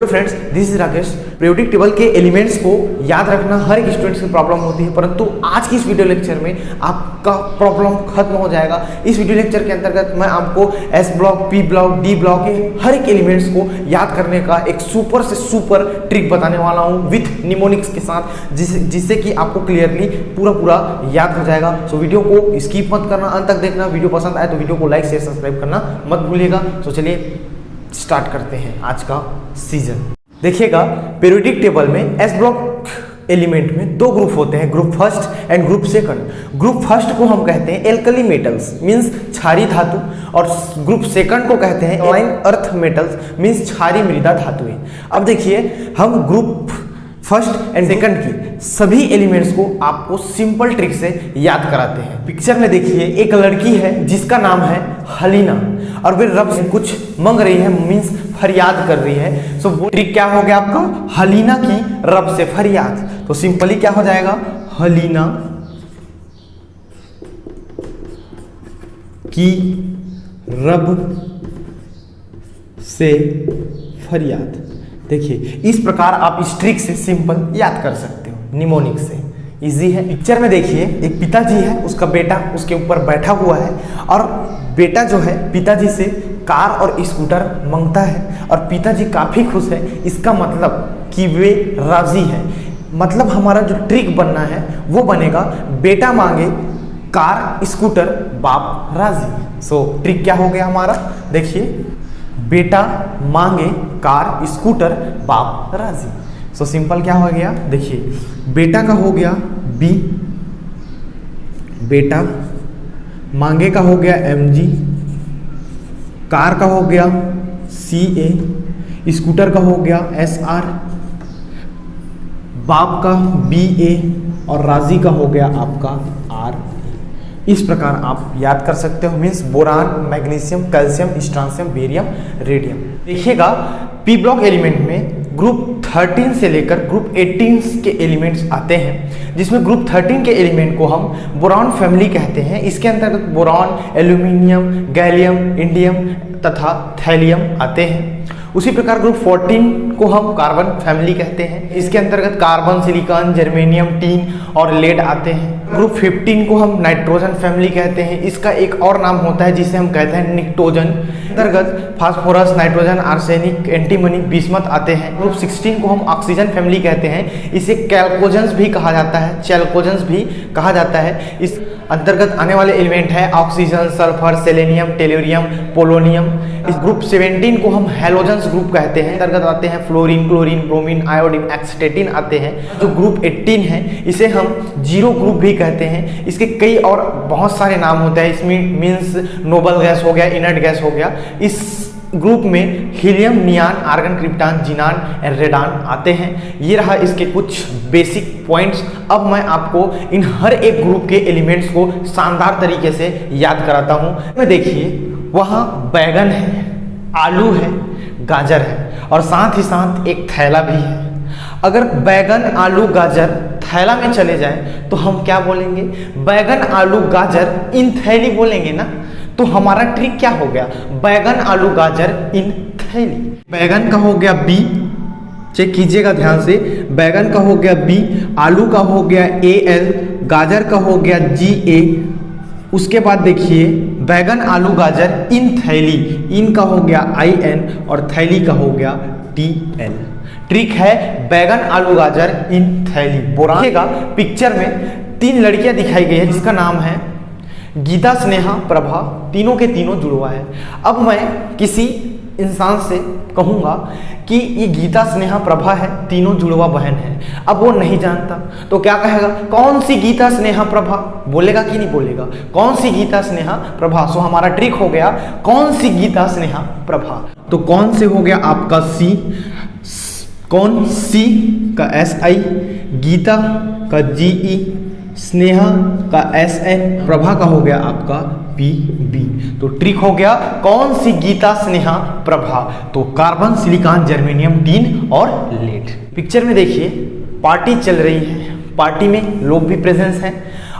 Friends, this is Rakesh. Periodic table के elements को याद रखना हर एक स्टूडेंट की प्रॉब्लम होती है, परंतु आज की इस वीडियो लेक्चर में आपका प्रॉब्लम खत्म हो जाएगा। इस वीडियो लेक्चर के अंतर्गत मैं आपको S block, P block, D block के हर एक एलिमेंट्स को याद करने का एक सुपर से सुपर ट्रिक बताने वाला हूँ विथ निमोनिक्स के साथ, जिससे कि आपको क्लियरली पूरा याद हो जाएगा। सो वीडियो को स्किप मत करना, अंत तक देखना। वीडियो पसंद आए तो वीडियो को लाइक शेयर सब्सक्राइब करना मत भूलिएगा। तो चलिए स्टार्ट करते हैं आज का सीजन। देखिएगा, पीरियोडिक टेबल में एस ब्लॉक एलिमेंट में दो ग्रुप होते हैं, group first and group second. Group first को हम कहते हैं एल्कली मेटल्स मींस क्षारीय धातु, और ग्रुप सेकंड को कहते हैं एलाइन अर्थ मेटल्स मींस क्षारीय मृदा धातुएं। अब देखिए, हम ग्रुप फर्स्ट एंड सेकंड की सभी एलिमेंट्स को आपको सिंपल ट्रिक से याद कराते हैं। पिक्चर में देखिए, एक लड़की है जिसका नाम है हलीना, और वे रब से कुछ मांग रही है मींस फरियाद कर रही है। सो वो ट्रिक क्या हो गया आपका, हलीना की रब से फरियाद। तो सिंपली क्या हो जाएगा, हलीना की रब से फरियाद। देखिए, इस प्रकार आप इस ट्रिक से सिंपल याद कर सकते हो, निमोनिक से इजी है। पिक्चर में देखिए, एक पिताजी है, उसका बेटा उसके ऊपर बैठा हुआ है, और बेटा जो है पिताजी से कार और स्कूटर मांगता है, और पिताजी काफी खुश है। इसका मतलब कि वे राजी है। मतलब हमारा जो ट्रिक बनना है वो बनेगा, बेटा मांगे कार स्कूटर, बाप राजी। सो ट्रिक क्या हो गया हमारा, देखिए, बेटा मांगे कार स्कूटर, बाप राजी। सो सिंपल क्या हो गया, देखिए, बेटा का हो गया बी, बेटा मांगे का हो गया MG, कार का हो गया CA, स्कूटर का हो गया SR, बाप का BA, और राजी का हो गया आपका R। इस प्रकार आप याद कर सकते हो, means boron, magnesium, calcium, strontium, barium, radium. देखिएगा, पी ब्लॉक एलिमेंट में ग्रुप 13 से लेकर ग्रुप 18 के एलिमेंट्स आते हैं, जिसमें ग्रुप 13 के एलिमेंट को हम बोरॉन फैमिली कहते हैं। इसके अंतर्गत बोरॉन, एल्यूमिनियम, गैलियम, इंडियम तथा थैलियम आते हैं। उसी प्रकार ग्रुप 14 को हम कार्बन फैमिली कहते हैं। इसके अंतर्गत कार्बन, सिलिकॉन, जर्मेनियम, टीन और लेड आते हैं। ग्रुप 15 को हम नाइट्रोजन फैमिली कहते हैं। इसका एक और नाम होता है जिसे हम कहते हैं निक्टोजन। अंतर्गत phosphorus, nitrogen, arsenic, antimony, bismuth आते हैं। ग्रुप 16 को हम ऑक्सीजन फैमिली कहते हैं। इसे कैल्कोजेंस भी कहा जाता है, चैल्कोजेंस भी कहा जाता है। इस अंतर्गत आने वाले एलिमेंट है oxygen, sulphur, selenium, tellurium, polonium. इस ग्रुप 17 को हम हैलोजेंस ग्रुप कहते हैं। अंतर्गत आते हैं फ्लोरीन, क्लोरीन, ब्रोमीन, आयोडीन, एक्सटेटिन आते हैं। जो ग्रुप 18 है इसे हम जीरो ग्रुप भी कहते हैं। इसके कई और बहुत सारे नाम होते हैं। इसमें मींस नोबल गैस हो गया, इनर्ट गैस हो गया। इस ग्रुप में helium, neon, argon, krypton, xenon and radon आते हैं। ये रहा इसके कुछ बेसिक पॉइंट्स। अब मैं आपको इन हर एक ग्रुप के एलिमेंट्स को शानदार तरीके से याद कराता हूँ। देखिए, वहाँ बैगन है, आलू है, गाजर है, और साथ ही साथ एक थैला भी है। अगर बैगन, आलू, गाजर थैला में चले जाए तो हम क्या बोलेंगे, बैगन, आलू, गाजर इन थैली बोलेंगे ना। तो हमारा ट्रिक क्या हो गया, बैगन, आलू, गाजर इन थैली। बैगन का हो गया B, चेक कीजिएगा ध्यान से, बैगन का हो गया B, आलू का हो गया AL, गाजर का हो गया GA। उसके बाद देखिए, बैगन, आलू, गाजर इन थैली, इन का हो गया IN, और थैली का हो गया TL। ट्रिक है बैगन, आलू, गाजर इन थैली। देखिएगा, पिक्चर में 3 लड़कियां दिखाई गई है, जिसका नाम है गीता, स्नेहा, प्रभा। तीनों के तीनों जुड़वा है। अब मैं किसी इंसान से कहूँगा कि ये गीता, स्नेहा, प्रभा है, तीनों जुड़वा बहन है। अब वो नहीं जानता तो क्या कहेगा, कौन सी गीता, स्नेहा, प्रभा, बोलेगा कि नहीं बोलेगा, कौन सी गीता, स्नेहा, प्रभा। सो हमारा ट्रिक हो गया, कौन सी गीता, स्नेहा, प्रभा। तो कौन से हो गया आपका C, कौन सी का SI, गीता का GE, स्नेहा का SN, प्रभा का हो गया आपका PB। तो ट्रिक हो गया, कौन सी गीता, स्नेहा, प्रभा। तो कार्बन, सिलिकॉन, जर्मेनियम, टीन और लेड। पिक्चर में देखिए, पार्टी चल रही है, पार्टी में लोग भी प्रेजेंस हैं,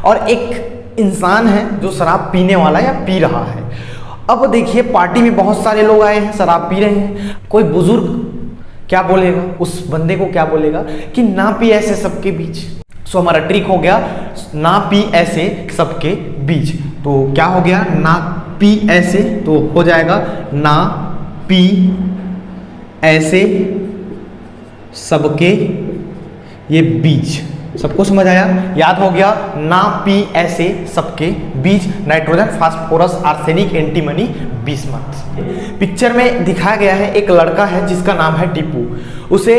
और एक इंसान है जो शराब पीने वाला या पी रहा है। अब देखिए, पार्टी में बहुत सारे लोग आए हैं, शराब पी रहे हैं। कोई बुजुर्ग क्या बोलेगा, उस बंदे को क्या बोलेगा कि ना पी ऐसे सबके बीच। सो हमारा ट्रिक हो गया ना पी ऐसे सबके बीच। तो क्या हो गया, ना पी ऐसे, तो हो जाएगा ना पी ऐसे सबके ये बीच। सबको समझ आया, याद हो गया, ना पी ऐसे सबके बीच nitrogen, phosphorus, arsenic, antimony, bismuth. Picture में दिखाया गया है एक लड़का है जिसका नाम है टीपू। उसे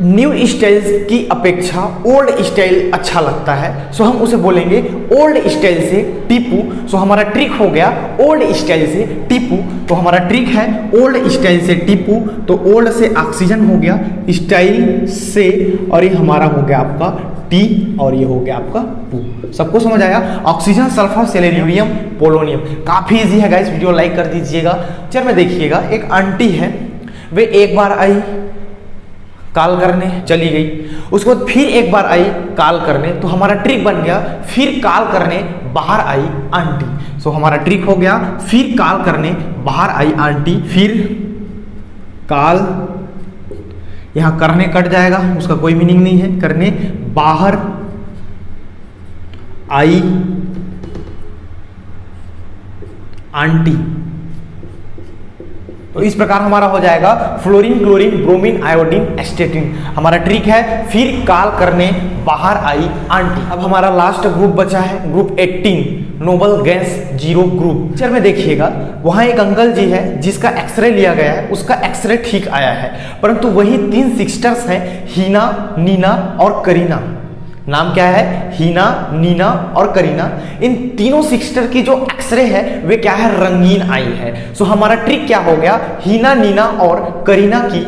न्यू स्टाइल की अपेक्षा ओल्ड स्टाइल अच्छा लगता है, सो हम उसे बोलेंगे ओल्ड स्टाइल से टीपू। सो हमारा ट्रिक हो गया ओल्ड स्टाइल से टीपू। तो हमारा ट्रिक है ओल्ड स्टाइल से टीपू। तो ओल्ड से ऑक्सीजन हो गया, स्टाइल से, और ये हमारा हो गया आपका टी, और ये हो गया आपका पू। सबको समझ आया। Oxygen, sulphur, selenium, polonium. काफी इजी है गाइस, वीडियो लाइक कर दीजिएगा। पिक्चर में देखिएगा एक आंटी है, वे एक बार आई कॉल करने, चली गई। उसके बाद फिर एक बार आई कॉल करने, तो हमारा ट्रिक बन गया फिर कॉल करने बाहर आई आंटी। सो हमारा ट्रिक हो गया फिर कॉल करने बाहर आई आंटी, फिर कॉल, यहां करने कट जाएगा, उसका कोई मीनिंग नहीं है, करने बाहर आई आंटी। तो इस प्रकार हमारा हो जाएगा फ्लोरीन, क्लोरीन, ब्रोमीन, आयोडीन, एस्टेटिन। हमारा ट्रिक है फिर कॉल करने बाहर आई आंटी। अब हमारा लास्ट ग्रुप बचा है group 18, noble gas zero group. Picture में देखिएगा वहां एक अंकल जी है जिसका एक्सरे लिया गया है, उसका एक्सरे ठीक आया है, परंतु वही 3 सिस्टर्स हैं, हीना, नीना और करीना। नाम क्या है, हीना, नीना और करीना। इन तीनों सिस्टर की जो एक्सरे है वे क्या है, रंगीन आई है। सो हमारा ट्रिक क्या हो गया, हीना, नीना और करीना की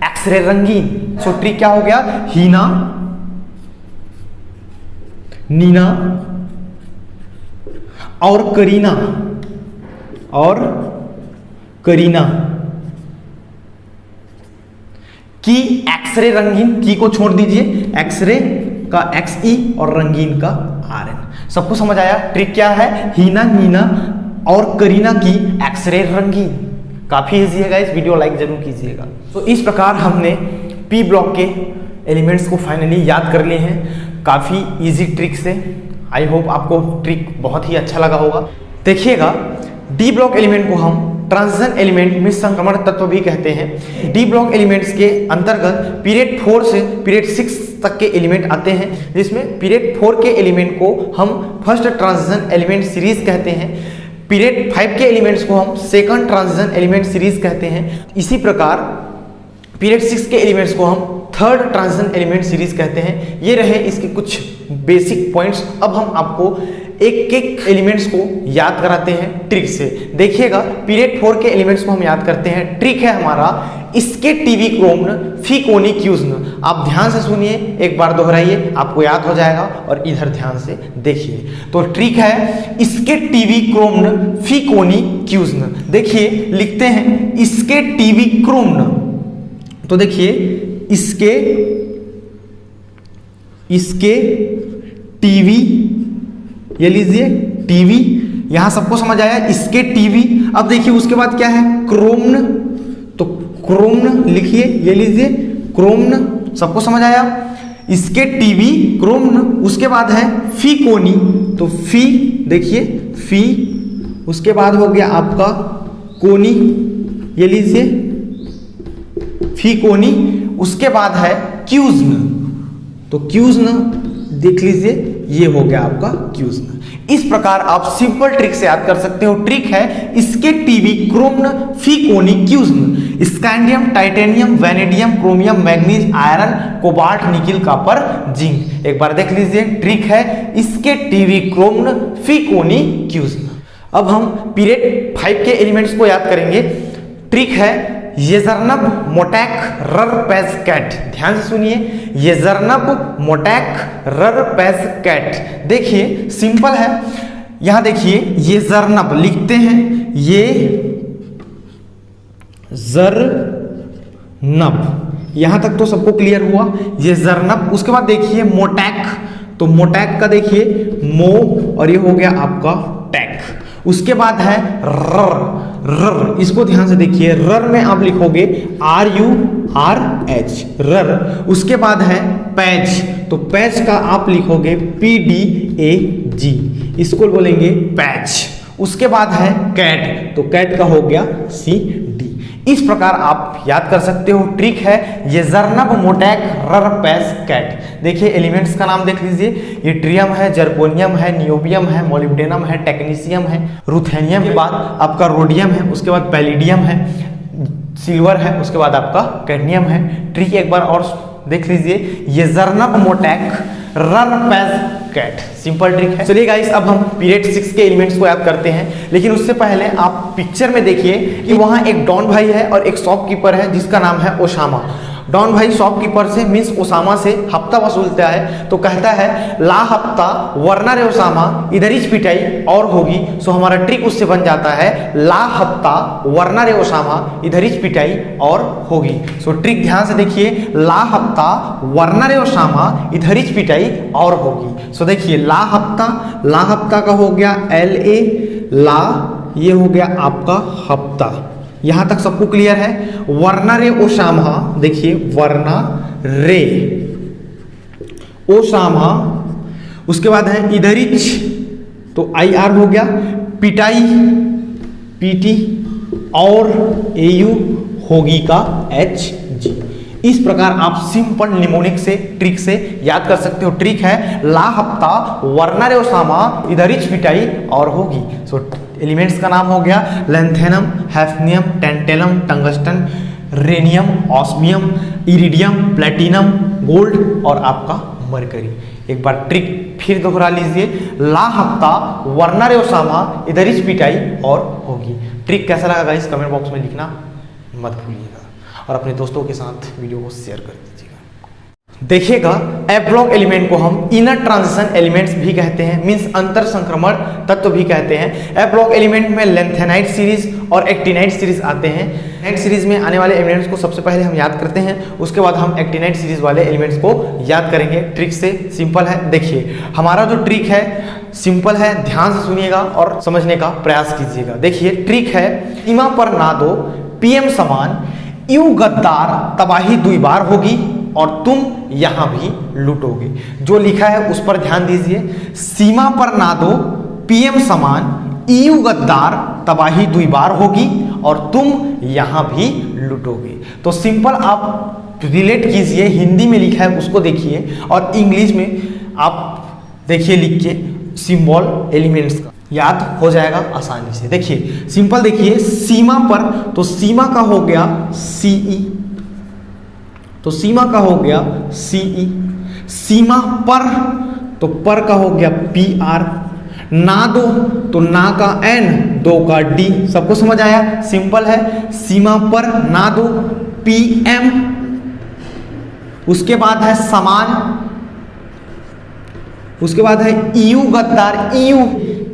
एक्सरे रंगीन। सो ट्रिक क्या हो गया, हीना, नीना और करीना, की एक्सरे रंगीन, की को छोड़ दीजिए, एक्सरे का XE और रंगीन का RN। सबको समझ आया। ट्रिक क्या है, हीना, नीना और करीना की एक्सरे रंगीन। काफी इजी है गाइस, वीडियो लाइक जरूर कीजिएगा। तो इस प्रकार हमने पी ब्लॉक के एलिमेंट्स को फाइनली याद कर लिए हैं काफी इजी ट्रिक से। आई होप आपको ट्रिक बहुत ही अच्छा लगा होगा। देखिएगा डी ब्लॉक एलिमेंट को हम ट्रांजिशन एलिमेंट में संक्रमण तत्व भी कहते हैं। डी ब्लॉक एलिमेंट्स के अंतर्गत पीरियड 4 से पीरियड 6 तक के एलिमेंट आते हैं, जिसमें पीरियड 4 के एलिमेंट को हम फर्स्ट ट्रांजिशन एलिमेंट सीरीज कहते हैं, पीरियड 5 के एलिमेंट्स को हम सेकंड ट्रांजिशन एलिमेंट सीरीज कहते हैं। इसी प्रकार पीरियड 6 के एलिमेंट्स को हम थर्ड ट्रांजिशन एलिमेंट सीरीज कहते हैं। ये रहे इसके कुछ बेसिक पॉइंट्स। अब हम आपको एक एक एलिमेंट्स को याद कराते हैं ट्रिक से। देखिएगा पीरियड 4 के एलिमेंट्स को हम याद करते हैं। ट्रिक है हमारा इसके टीवी क्रोम्न फी कोनी क्यूज्न। आप ध्यान से सुनिए, एक बार दोहराइए, आपको याद हो जाएगा, और इधर ध्यान से देखिए। तो ट्रिक है इसके टीवी क्रोम्न फी कोनी क्यूज्न। देखिए लिखते हैं इसके टीवी क्रोम्न, तो देखिए इसके टीवी, ये लीजिए टीवी, यहां सबको समझ आया, इसके टीवी। अब देखिए उसके बाद क्या है, क्रोम्न, तो क्रोम्न लिखिए, ये लीजिए क्रोम्न, सबको समझ आया। इसके टीवी क्रोम्न, उसके बाद है फी कोनी, तो फी देखिए फी, उसके बाद हो गया आपका कोनी, ये लीजिए फी कोनी, उसके बाद है क्यूज्न, तो क्यूज्न देख लीजिए, ये हो गया आपका क्यूज्न। इस प्रकार आप सिंपल ट्रिक से याद कर सकते हो। ट्रिक है इसके टीवी क्रोम्न फी कोनी क्यूज्न। Scandium, titanium, vanadium, chromium, manganese, iron, cobalt, nickel, copper, zinc. एक बार देख लीजिए, ट्रिक है इसके टीवी क्रोम्न फी कोनी क्यूज्न। अब हम पीरियड 5 के एलिमेंट्स को याद करेंगे। ट्रिक है येजरनब, मोटैक, रर, पैज, कैट। ध्यान से सुनिए, येजरनब, मोटैक, रर, पैज, कैट। देखिए सिंपल है, यहां देखिए येजरनब लिखते हैं, ये जरनब, यहां तक तो सबको क्लियर हुआ, येजरनब। उसके बाद देखिए मोटैक, तो मोटैक का देखिए मो, और ये हो गया आपका टैक। उसके बाद है रर, रर, इसको ध्यान से देखिए, रर में आप लिखोगे RU RH रर। उसके बाद है पैच, तो पैच का आप लिखोगे PDAG, इसको बोलेंगे पैच। उसके बाद है कैट, तो कैट का हो गया CD। इस प्रकार आप याद कर सकते हो। ट्रिक है ये जर्नब मोटैक रर पैच कैट। देखिए एलिमेंट्स का नाम देख लीजिए, ये ट्रियम है, जर्कोनियम है, नियोबियम है, मोलिब्डेनम है, टेक्नीशियम है, रुथेनियम के बाद आपका रोडियम है, उसके बाद पैलिडियम है, सिल्वर है, उसके बाद आपका कैडमियम है। ट्रिक एक बार और देख लीजिए, ये जर्नब मोटैक रर पैच कैट, सिंपल ट्रिक है। चलिए गाइस अब हम पीरियड 6 के एलिमेंट्स को याद करते हैं, लेकिन उससे पहले आप पिक्चर में देखिए कि वहां एक डॉन भाई है और एक शॉपकीपर है जिसका नाम है ओसामा। डॉन भाई शॉपकीपर से मीन्स ओसामा से हफ्ता वसूलता है, तो कहता है ला हफ्ता वरना रे ओसामा इधर ही पिटाई और होगी। सो हमारा ट्रिक उससे बन जाता है ला हफ्ता वरना रे ओसामा इधर ही पिटाई और होगी। सो ट्रिक ध्यान से देखिए, ला हफ्ता वरना रे ओसामा इधर ही पिटाई और होगी। सो देखिए ला हफ्ता का हो गया LA ला, ये हो गया आपका हफ्ता। यहां तक सबको क्लियर है। वरना रे ओसामा, देखिए वरना रे ओसामा, उसके बाद है इधरिच, तो IR हो गया, पिटाई PT और AU होगी का HG। इस प्रकार आप सिंपल निमोनिक से ट्रिक से याद कर सकते हो। ट्रिक है ला हफ्ता वरना रे ओसामा इधरिच पिटाई और होगी। सो एलिमेंट्स का नाम हो गया lanthanum, hafnium, tantalum, tungsten, rhenium, osmium, iridium, platinum, gold और आपका मरकरी। एक बार ट्रिक फिर दोहरा लीजिए, ला हफ्ता वरना रे ओसामा इधर ही पिटाई और होगी। ट्रिक कैसा लगा गाइस कमेंट बॉक्स में लिखना मत भूलिएगा और अपने दोस्तों के साथ वीडियो को शेयर कर दीजिएगा। देखिएगा एफ ब्लॉक एलिमेंट को हम इनर ट्रांजिशन एलिमेंट्स भी कहते हैं, मींस अंतर संक्रमण तत्व भी कहते हैं। एफ ब्लॉक एलिमेंट में लेंथेनाइट सीरीज और एक्टिनाइट सीरीज आते हैं। एक्टिनाइट सीरीज में आने वाले एलिमेंट्स को सबसे पहले हम याद करते हैं, उसके बाद हम एक्टिनाइट सीरीज वाले एलिमेंट्स को याद करेंगे। ट्रिक से सिंपल है, देखिए हमारा जो ट्रिक है सिंपल है, ध्यान से सुनिएगा और समझने का प्रयास कीजिएगा। देखिए ट्रिक है, सीमा पर ना दो PM समान, यू गद्दार तबाही 2 बार होगी और तुम यहां भी लूटोगे। जो लिखा है उस पर ध्यान दीजिए, सीमा पर ना दो PM समान, EU गद्दार तबाही 2 बार होगी और तुम यहां भी लूटोगे। तो सिंपल आप रिलेट कीजिए, हिंदी में लिखा है उसको देखिए और इंग्लिश में आप देखिए लिख के सिंबल एलिमेंट्स का याद हो जाएगा आसानी से। देखिए सिंपल देखिए, सीमा पर तो सीमा का हो गया CE, तो सीमा का हो गया CE, सीमा पर तो पर का हो गया PR, ना दो तो ना का N, 2 का D। सबको समझ आया? सिंपल है, सीमा पर ना दो PM, उसके बाद है समान, उसके बाद है EU गद्दार, EU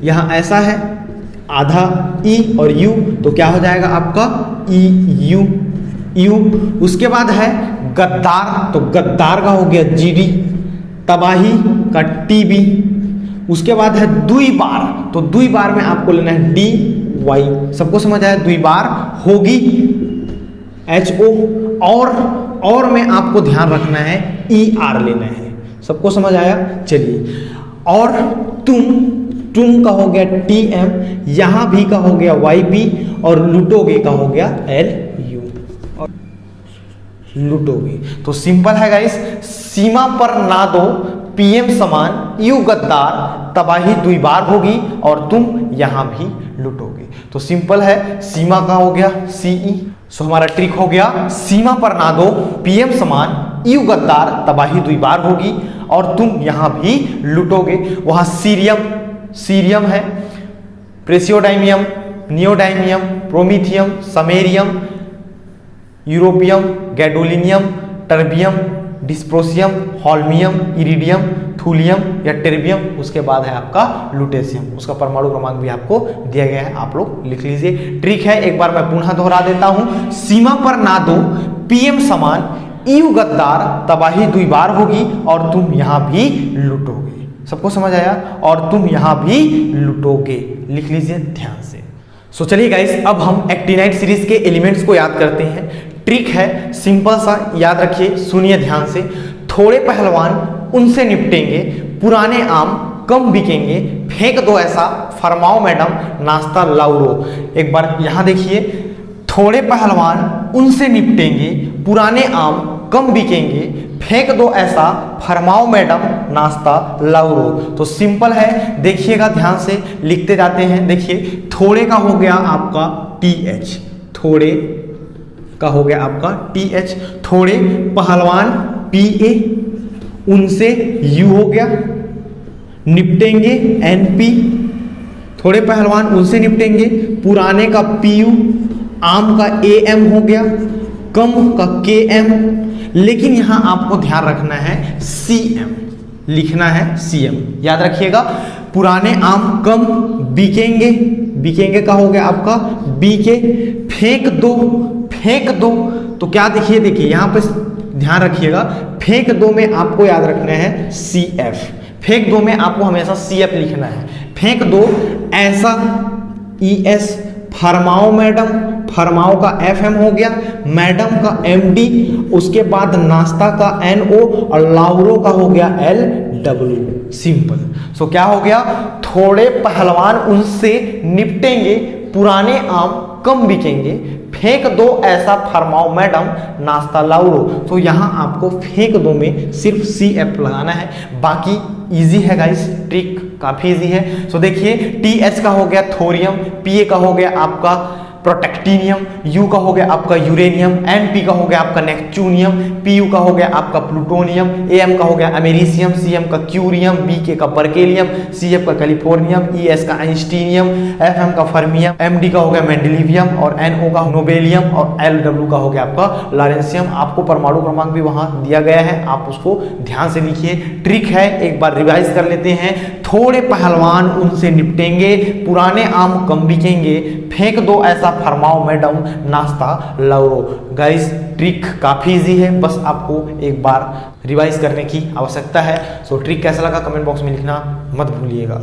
यहां ऐसा है आधा E और U, तो क्या हो जाएगा आपका EU। उसके बाद है गद्दार, तो गद्दार का हो गया GD, तबाही का TB। उसके बाद है 2 बार, तो 2 बार में आपको लेना है DY। सबको समझ आया? 2 बार होगी HO, और में आपको ध्यान रखना है ER लेना है। सबको समझ आया? चलिए, और तुम का हो गया TM, यहां भी का हो गया YB और लूटोगे का हो गया LU और लूटोगे। तो सिंपल है गाइस, सीमा पर ना दो PM समान, EU गद्दार तबाही 2 बार होगी और तुम यहां भी लूटोगे। तो सिंपल है, सीमा का हो गया CE। सो हमारा ट्रिक हो गया, सीमा पर ना दो PM समान, EU गद्दार तबाही 2 बार होगी और तुम यहां भी लूटोगे। वहां सीरियम है, praseodymium, neodymium, promethium, samarium, europium, gadolinium, terbium, dysprosium, holmium, iridium, thulium या टेर्बियम। उसके बाद है आपका लुटेशियम, उसका परमाणु क्रमांक भी आपको दिया गया है, आप लोग लिख लीजिए। ट्रिक है, एक बार मैं पुनः दोहरा देता हूं, सीमा पर ना दो PM समान, EU गद्दार तबाही 2 बार होगी और तुम यहां भी लूटोगे। सबको समझ आया? और तुम यहां भी लूटोगे, लिख लीजिए ध्यान से। सो चलिए गाइस, अब हम एक्टिनाइट सीरीज के एलिमेंट्स को याद करते हैं। ट्रिक है, सिंपल सा, याद रखिए, सुनिए ध्यान से। थोड़े पहलवान उनसे निपटेंगे, पुराने आम कम बिकेंगे, फेंक दो ऐसा, फरमाओ मैडम नाश्ता लाउरो। एक बार यहाँ देखिए, थोड़े पहलवान उनसे निपटेंगे, पुराने आम कम बिकेंगे, फेंक दो ऐसा, फरमाओ मैडम नाश्ता लाउरो। तो सिंपल है, देखिएगा ध्यान से, लिखते जाते हैं। देखिए, थोड़े का हो गया आपका TH, थोड़े का हो गया आपका TH, थोड़े पहलवान PA, उनसे U हो गया, निपटेंगे NP, थोड़े पहलवान उनसे निपटेंगे, पुराने का PU, आम का AM हो गया, कम का KM, लेकिन यहां आपको ध्यान रखना है CM, लिखना है CM, याद रखिएगा। पुराने आम कम बिकेंगे, बिकेंगे का हो गया आपका BK, फेंक दो, फेंक दो, तो क्या देखिए, देखिए यहां पे ध्यान रखिएगा, फेंक दो में आपको याद रखना है CF, फेंक दो में आपको हमेशा CF लिखना है। फेंक दो ऐसा ES, फरमाओ मैडम, फरमाओ का FM हो गया, मैडम का MD, उसके बाद नाश्ता का NO और लाउरो का हो गया LW। सिंपल। सो क्या हो गया, थोड़े पहलवान उनसे निपटेंगे, पुराने आम कम बिकेंगे, फेंक दो ऐसा, फरमाओ मैडम नाश्ता लाउरो। तो यहां आपको फेंक दो में सिर्फ CF लगाना है, बाकी इजी है गाइस, ट्रिक काफी इजी है। सो देखिए, TH का हो गया थोरियम, PA का हो गया आपका प्रोटेक्टिनियम, U का हो गया आपका यूरेनियम, NP का हो गया आपका नेपच्यूनियम, PU का हो गया आपका प्लूटोनियम, AM का हो गया अमेरिसियम, CM का क्यूरियम, BK का बर्केलियम, CF का कैलिफोर्नियम, ES का आइंस्टीनियम, FM का फर्मियम, MD का हो गया मेंडेलिवियम और NO का नोबेलियम और LW का हो गया आपका लॉरेंसियम। आपको परमाणु क्रमांक भी वहां दिया गया है, आप उसको ध्यान से लिखिए। ट्रिक है, एक बार रिवाइज कर लेते हैं। थोड़े पहलवान उनसे निपटेंगे, पुराने आम कम बिकेंगे, फेंक दो ऐसा, फरमाओ मैडम नाश्ता लाउरो। गाइस, ट्रिक काफी इजी है, बस आपको एक बार रिवाइज करने की आवश्यकता है। सो ट्रिक कैसा लगा कमेंट बॉक्स में लिखना मत भूलिएगा।